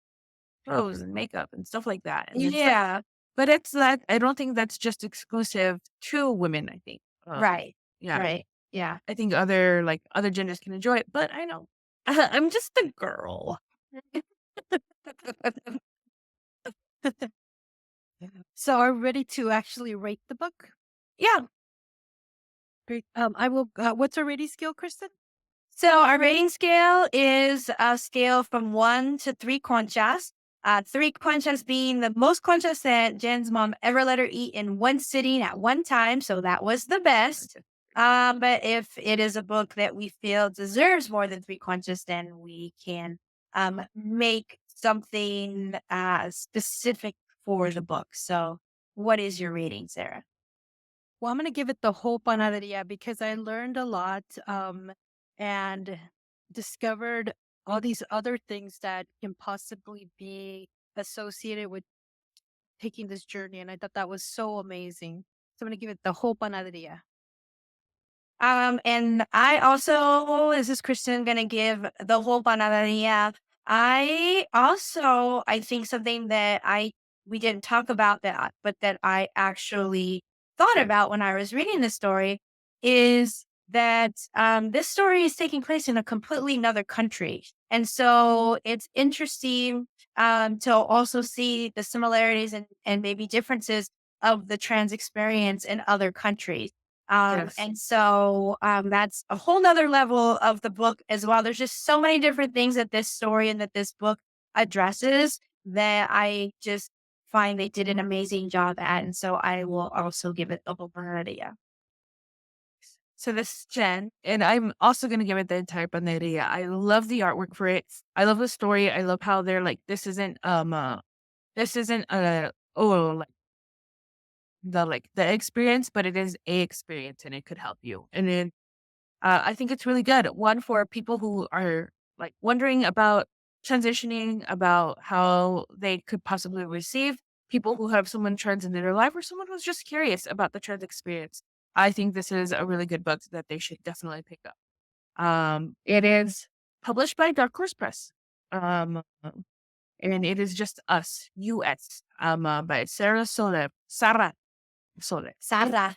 clothes and makeup and stuff like that. And it's like, Yeah. but it's that I don't think that's just exclusive to women, I think. Right. Yeah. Right. Yeah. I think other genders can enjoy it, but I know. I'm just a girl. So are we ready to actually rate the book? Yeah. Great. I will. What's our rating scale, Kristen? So our rating scale is a scale from 1 to 3 conchas. 3 conchas being the most conchas that Jen's mom ever let her eat in one sitting at one time. So that was the best. But if it is a book that we feel deserves more than 3 conchas, then we can make something specific for the book. So what is your rating, Sarah? Well, I'm going to give it the whole panaderia because I learned a lot and discovered all these other things that can possibly be associated with taking this journey. And I thought that was so amazing. So I'm going to give it the whole panaderia. And I also, this is Kristen, gonna give the whole panaderia. I think something that we didn't talk about that, but that I actually thought about when I was reading the story is that this story is taking place in a completely another country. And so it's interesting to also see the similarities and maybe differences of the trans experience in other countries. Yes. And so that's a whole nother level of the book as well. There's just so many different things that this story and that this book addresses that I just find they did an amazing job at. And so I will also give it the whole panaderia. So this is Jen, and I'm also gonna give it the entire panaderia. I love the artwork for it. I love the story. I love how they're like, this isn't the experience, but it is a experience, and it could help you. And then I think it's really good. One for people who are like wondering about transitioning, about how they could possibly receive people who have someone trans in their life, or someone who's just curious about the trans experience. I think this is a really good book that they should definitely pick up. It is published by Dark Horse Press. And it is just us, US. By Sara Sole. Sara. Sara.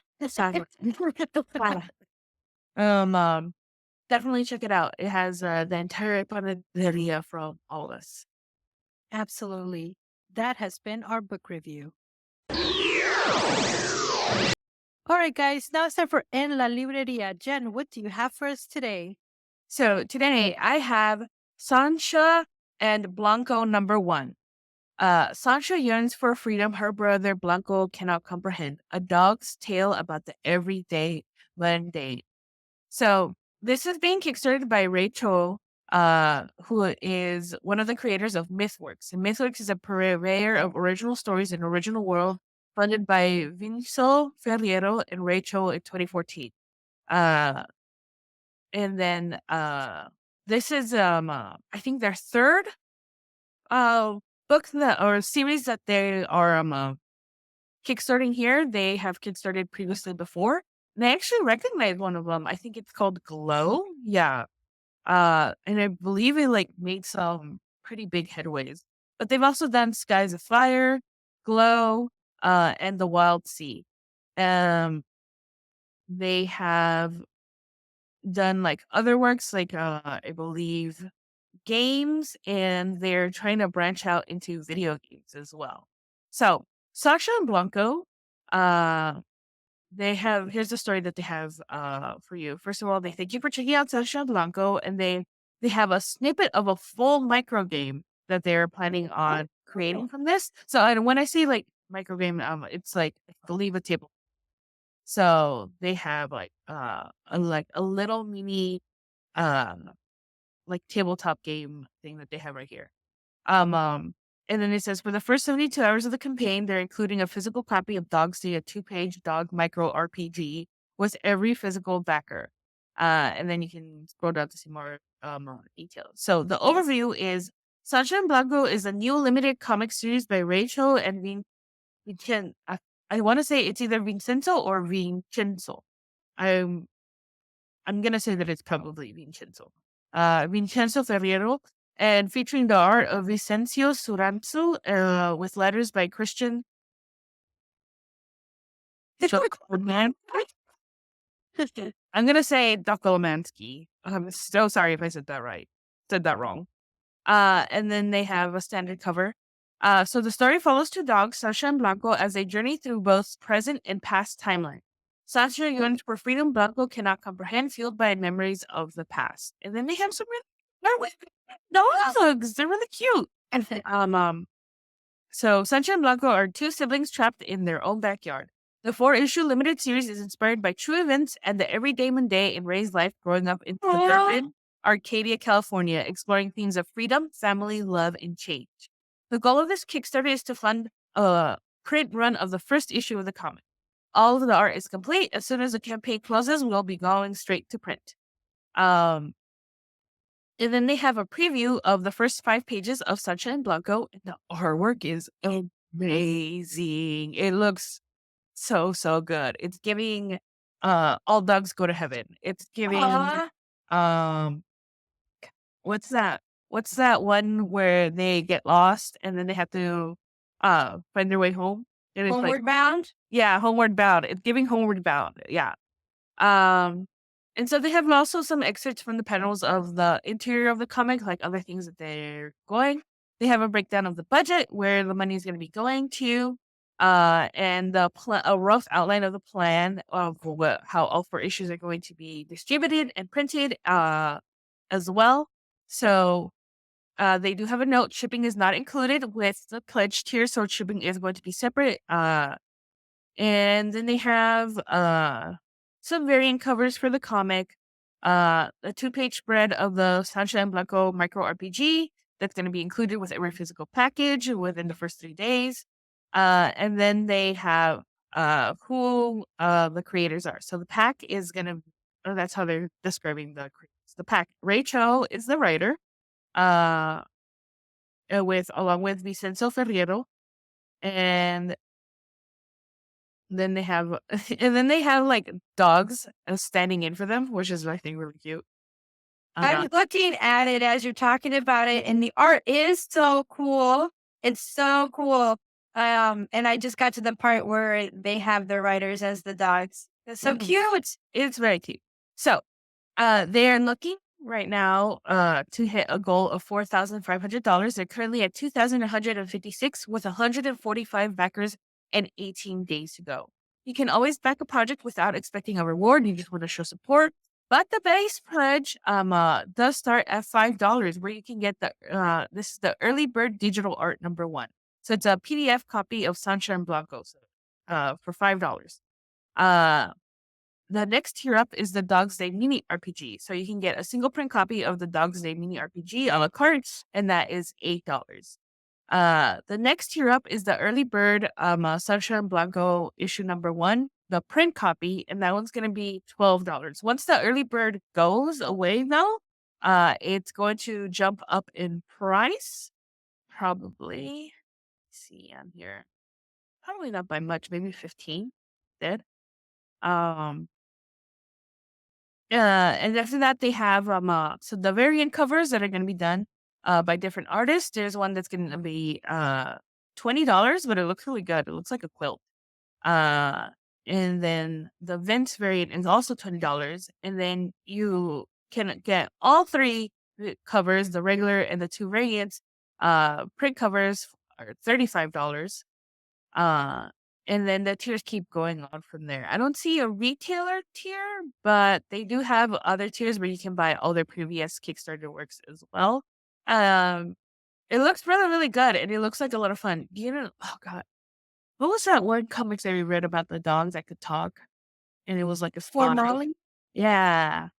Um, Definitely check it out. It has the entire panaderia from all of us. Absolutely. That has been our book review. All right, guys. Now it's time for En la Libreria. Jen, what do you have for us today? So today I have Sansha and Blanco #1. Sansha yearns for freedom her brother Blanco cannot comprehend. A dog's tale about the everyday mundane. So this is being kickstarted by Rachel, who is one of the creators of MythWorks. And MythWorks is a purveyor of original stories and original world, funded by Vincel Ferriero and Rachel in 2014. And then this is I think their third book that or series that they are kickstarting here. They have kickstarted previously before. And I actually recognize one of them. I think it's called Glow. Yeah. And I believe it like made some pretty big headways. But they've also done Skies of Fire, Glow, and The Wild Sea. They have done like other works, like I believe games, and they're trying to branch out into video games as well. So Sasha and Blanco, here's the story that they have for you. First of all, they thank you for checking out Sansha and Blanco, and they have a snippet of a full micro game that they're planning on creating from this. So and when I say like micro game, it's like I believe a table. So they have like a little mini like tabletop game thing that they have right here. And then it says for the first 72 hours of the campaign, they're including a physical copy of Dog Day, a 2-page dog micro RPG with every physical backer. And then you can scroll down to see more details. So the overview is Sansha Blanco is a new limited comic series by Rachel and I want to say it's either Vincenzo or Vincenzo. I'm gonna say that it's probably Vincenzo. Vincenzo Ferriero, and featuring the art of Vicencio Suranzu, with letters by Christian. I'm gonna say Dokolomansky. I'm so sorry if I said that right. Said that wrong. And then they have a standard cover. So the story follows two dogs, Sasha and Blanco, as they journey through both present and past timeline. Sasha yearns for freedom Blanco cannot comprehend, fueled by memories of the past. And then they have some really dogs. They're really cute. So Sancha and Blanco are two siblings trapped in their own backyard. The 4-issue limited series is inspired by true events and the everyday mundane in Ray's life growing up in suburban Arcadia, California, exploring themes of freedom, family, love, and change. The goal of this Kickstarter is to fund a print run of the first issue of the comic. All of the art is complete. As soon as the campaign closes, we'll be going straight to print. And then they have a preview of the first 5 pages of Sunshine and Blanco, and the artwork is amazing. It looks so good. It's giving All Dogs Go to Heaven. It's giving what's that? What's that one where they get lost and then they have to find their way home? And it's Homeward Bound? Yeah, Homeward Bound. It's giving Homeward Bound. Yeah. And so they have also some excerpts from the panels of the interior of the comic, like other things that they're going. They have a breakdown of the budget, where the money is going to be going to, and a rough outline of the plan of how all 4 issues are going to be distributed and printed as well. So they do have a note. Shipping is not included with the pledge tier, so shipping is going to be separate. And then they have some variant covers for the comic. A 2-page spread of the Sansha and Blanco micro RPG that's going to be included with every physical package within the first 3 days. And then they have who the creators are. So the pack is going to, that's how they're describing the creators. The pack. Rachel is the writer, along with Vicenzo Ferriero, and then they have like dogs standing in for them, which is I think really cute. I'm looking at it as you're talking about it, and the art is so cool. It's so cool. And I just got to the part where they have their writers as the dogs. It's so cute. It's very cute. So they are looking right now to hit a goal of $4,500. They're currently at $2,156 with 145 backers and 18 days to go. You can always back a project without expecting a reward. You just want to show support. But the base pledge does start at $5, where you can get the this is the early bird digital art #1. So it's a PDF copy of Sansha and Blanco for $5. The next tier up is the Dog's Day Mini RPG. So you can get a single print copy of the Dog's Day Mini RPG a la carte, and that is $8. The next tier up is the early bird Sansha and Blanco issue #1, the print copy, and that one's going to be $12. Once the early bird goes away, though, it's going to jump up in price. Probably, let's see on here, probably not by much, maybe 15. Did and after that they have so the variant covers that are going to be done by different artists. There's one that's going to be $20, but it looks really good. It looks like a quilt. And then the Vince variant is also $20, and then you can get all 3 covers, the regular and the 2 variants. Print covers are $35. And then the tiers keep going on from there. I don't see a retailer tier, but they do have other tiers where you can buy all their previous Kickstarter works as well. It looks really, really good, and it looks like a lot of fun. Oh God, what was that one comics that we read about the dogs that could talk? And it was like a For spy. Molly? Yeah,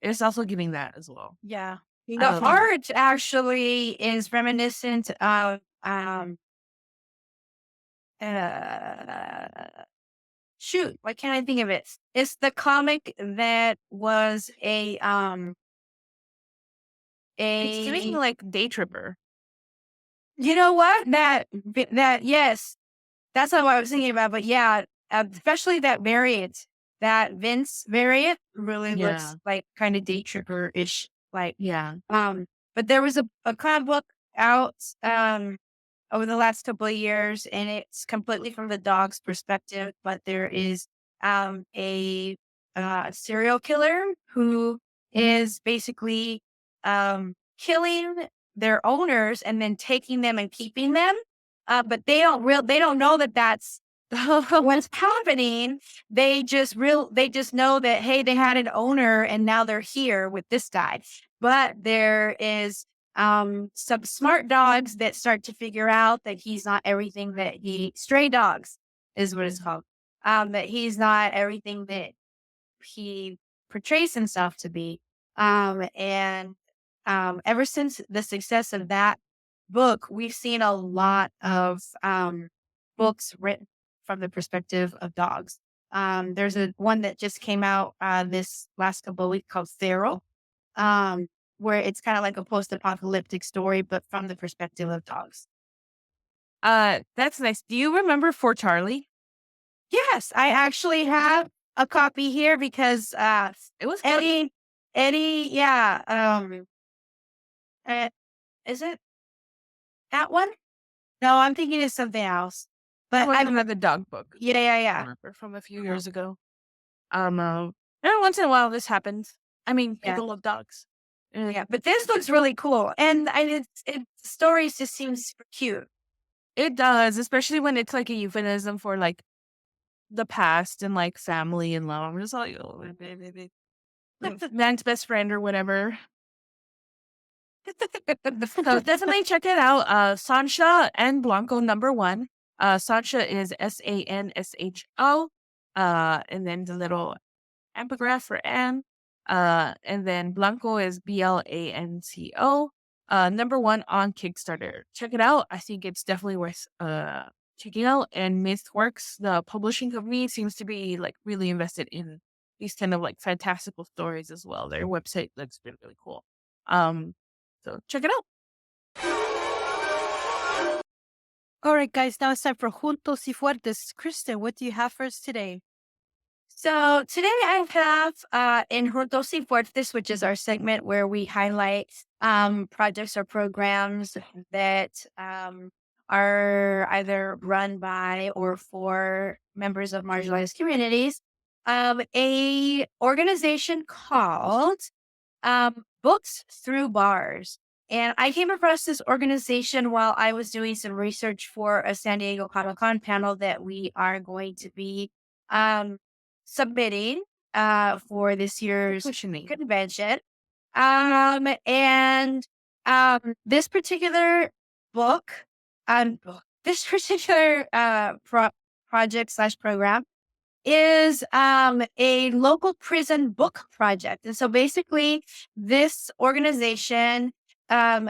it's also giving that as well. Yeah. The art actually is reminiscent of shoot, why can't I think of it? It's the comic that was It's giving a like Day Tripper. you know what? That yes, that's not what I was thinking about, but yeah, especially that variant, that Vince variant really Yeah. looks like kind of day tripper ish. Like, Yeah. but there was a comic book out over the last couple of years, and it's completely from the dog's perspective. But there is a serial killer who is basically killing their owners and then taking them and keeping them. But they don't know that that's what's happening. They just know that, hey, they had an owner and now they're here with this guy. But there is some smart dogs that start to figure out that he's not everything that stray dogs is what it's called. That he's not everything that he portrays himself to be. And ever since the success of that book, we've seen a lot of books written from the perspective of dogs. There's a one that just came out this last couple of weeks called Feral, where it's kind of like a post-apocalyptic story, but from the perspective of dogs. That's nice. Do you remember For Charlie? Yes, I actually have a copy here because It was good. Eddie, yeah, uh, is it that one? No, I'm thinking of something else. It But was I, another dog book. yeah, yeah, I yeah. remember from a few years ago. Every once in a while this happens. I mean, Yeah. people love dogs. Yeah, but this looks really cool, and the stories just seem super cute. It does, especially when it's like a euphemism for like the past and like family and love. I'm just like, oh, man's best friend or whatever. So definitely check it out. Sansha and Blanco #1. Sansha is Sansho. And then the little epigraph for Anne. And then Blanco is Blanco. #1 on Kickstarter. Check it out. I think it's definitely worth checking out. And Mythworks, the publishing company, seems to be like really invested in these kind of like fantastical stories as well. Their website looks really, really cool. So check it out. All right, guys, now it's time for Juntos y Fuertes. Kristen, what do you have for us today? So today I have in Juntos y Fuertes, which is our segment where we highlight projects or programs that are either run by or for members of marginalized communities. A organization called Books Through Bars. And I came across this organization while I was doing some research for a San Diego Comic Con panel that we are going to be um, submitting for this year's Pushing. convention. And this particular book, this particular project slash program is a local prison book project. And so basically, this organization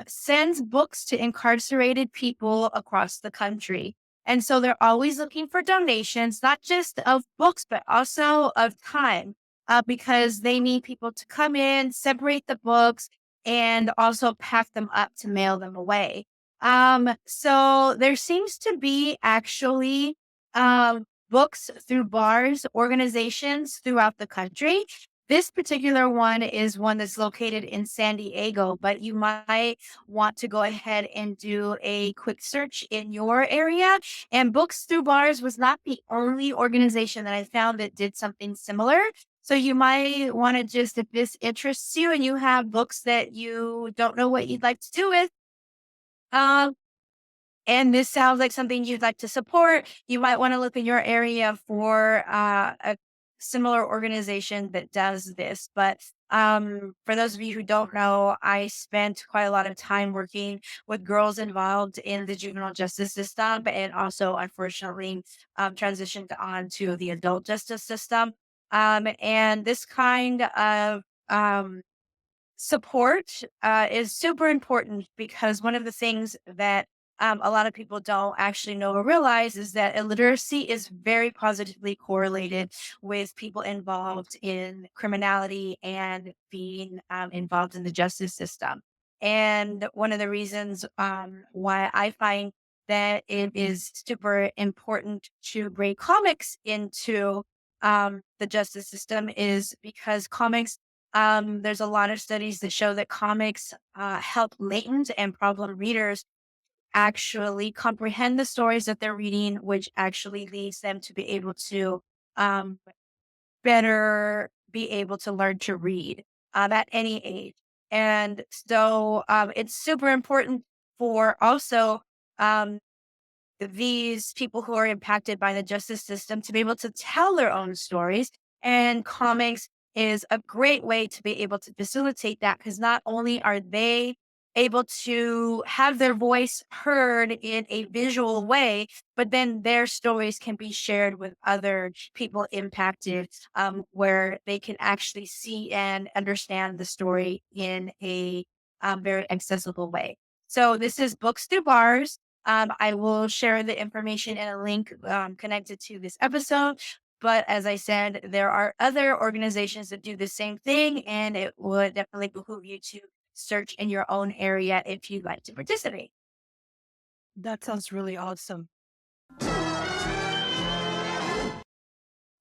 sends books to incarcerated people across the country. And so they're always looking for donations, not just of books, but also of time, because they need people to come in, separate the books, and also pack them up to mail them away. So there seems to be actually Books Through Bars organizations throughout the country. This particular one is one that's located in San Diego, but you might want to go ahead and do a quick search in your area. And Books Through Bars was not the only organization that I found that did something similar. So you might want to just, if this interests you and you have books that you don't know what you'd like to do with, and this sounds like something you'd like to support, you might want to look in your area for a similar organization that does this. But for those of you who don't know, I spent quite a lot of time working with girls involved in the juvenile justice system and also, unfortunately, transitioned on to the adult justice system. And this kind of support is super important because one of the things that a lot of people don't actually know or realize is that illiteracy is very positively correlated with people involved in criminality and being involved in the justice system. And one of the reasons why I find that it is super important to bring comics into the justice system is because comics, there's a lot of studies that show that comics help latent and problem readers actually comprehend the stories that they're reading, which actually leads them to be able to um, better be able to learn to read at any age. And so it's super important for also um, these people who are impacted by the justice system to be able to tell their own stories. And comics is a great way to be able to facilitate that because not only are they able to have their voice heard in a visual way, but then their stories can be shared with other people impacted, where they can actually see and understand the story in a very accessible way. So this is Books Through Bars. I will share the information in a link connected to this episode. But as I said, there are other organizations that do the same thing, and it would definitely behoove you to search in your own area if you'd like to participate. That sounds really awesome.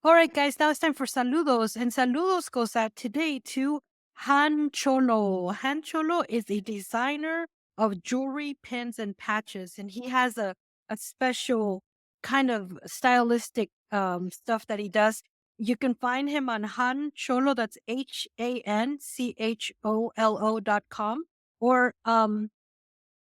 All right, guys, now it's time for saludos. And saludos goes out today to Han Cholo. Han Cholo is a designer of jewelry, pins, and patches. And he has a special kind of stylistic stuff that he does. You can find him on Han Cholo, that's HANCHOLO.com, or on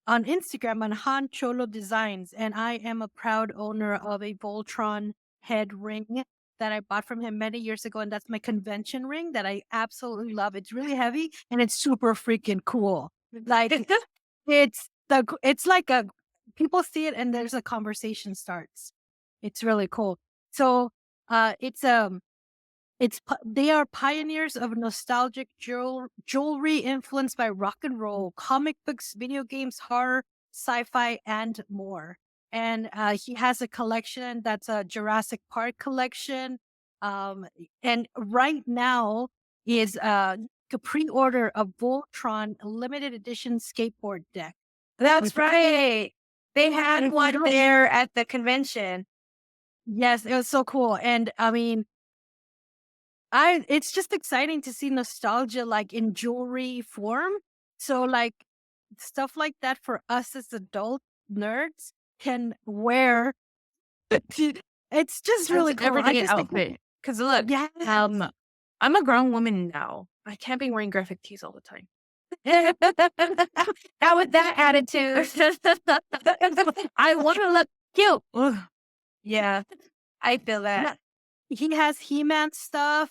Instagram on Han Cholo Designs. And I am a proud owner of a Voltron head ring that I bought from him many years ago. And that's my convention ring that I absolutely love. It's really heavy and it's super freaking cool. Like it's like a people see it and there's a conversation starts. It's really cool. So they are pioneers of nostalgic jewelry influenced by rock and roll, comic books, video games, horror, sci-fi, and more. And he has a collection that's a Jurassic Park collection. And right now is a pre-order of Voltron limited edition skateboard deck. That's right. They had one there at the convention. Yes, it was so cool. And I mean, it's just exciting to see nostalgia like in jewelry form. So like stuff like that for us as adult nerds can wear. It's just really cool. Everything in outfit. Because look, Yeah. I'm a grown woman now. I can't be wearing graphic tees all the time. Not with that attitude. I want to look cute. Ugh. Yeah, I feel that. He has He-Man stuff,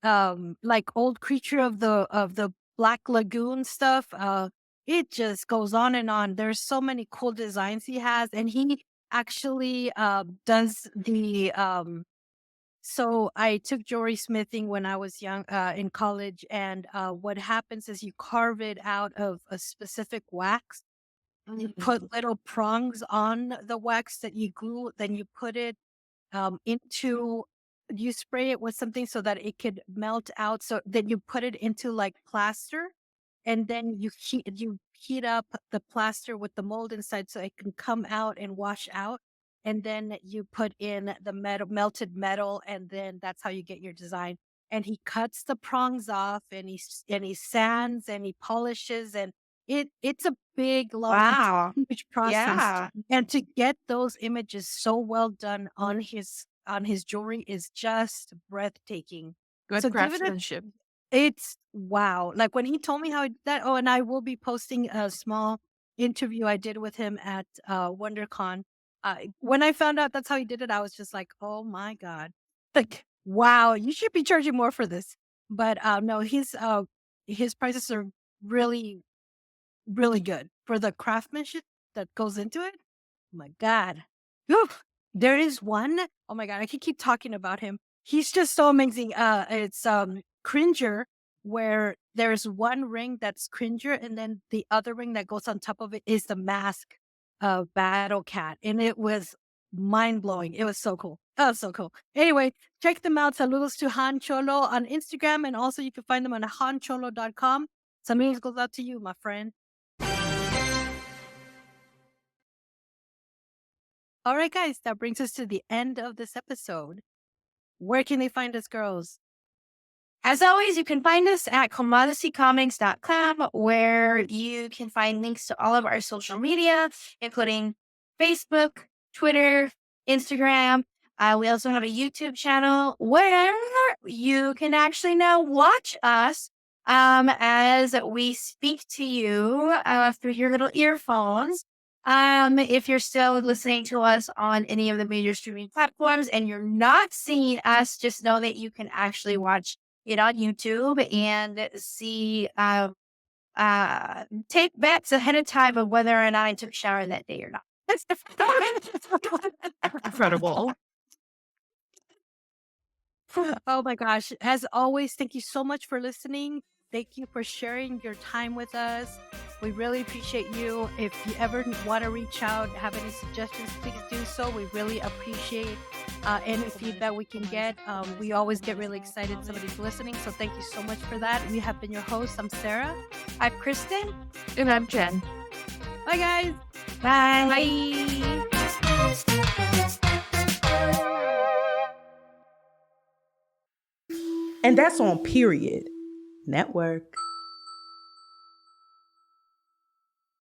like old creature of the Black Lagoon stuff. It just goes on and on. There's so many cool designs he has, and he actually does the So I took jewelry smithing when I was young, in college, and what happens is you carve it out of a specific wax. You put little prongs on the wax that you glue, then you put it into you spray it with something so that it could melt out. So then you put it into like plaster, and then you heat up the plaster with the mold inside so it can come out and wash out. And then you put in the melted metal, and then that's how you get your design. And he cuts the prongs off, and he sands and he polishes, and it's a big, long, Wow. huge process. Yeah. And to get those images so well done on his jewelry is just breathtaking. Good So give it a craftsmanship. it's wow. Like when he told me how he did that, and I will be posting a small interview I did with him at WonderCon. When I found out that's how he did it, I was just like, oh my God. Like, wow, you should be charging more for this. But no, his prices are really, really good for the craftsmanship that goes into it. Oh my God. Oof. There is one. Oh my God, I can keep talking about him. He's just so amazing. It's Cringer, where there's one ring that's Cringer, and then the other ring that goes on top of it is the mask battle cat, and it was mind blowing. It was so cool. Oh, so cool. Anyway, check them out. Saludos to Han Cholo on Instagram, and also you can find them on hancholo.com. Saludos goes out to you, my friend. All right, guys, that brings us to the end of this episode. Where can they find us, girls? As always, you can find us at commoditycomics.com, where you can find links to all of our social media, including Facebook, Twitter, Instagram. We also have a YouTube channel where you can actually now watch us as we speak to you through your little earphones. If you're still listening to us on any of the major streaming platforms and you're not seeing us, just know that you can actually watch it on YouTube and see, take bets ahead of time of whether or not I took a shower that day or not. Incredible. Oh my gosh. As always, thank you so much for listening. Thank you for sharing your time with us. We really appreciate you. If you ever want to reach out, have any suggestions, please do so. We really appreciate any feedback we can get. We always get really excited somebody's listening. So thank you so much for that. We have been your hosts. I'm Sarah. I'm Kristen. And I'm Jen. Bye, guys. Bye. Bye. And that's on Period Network.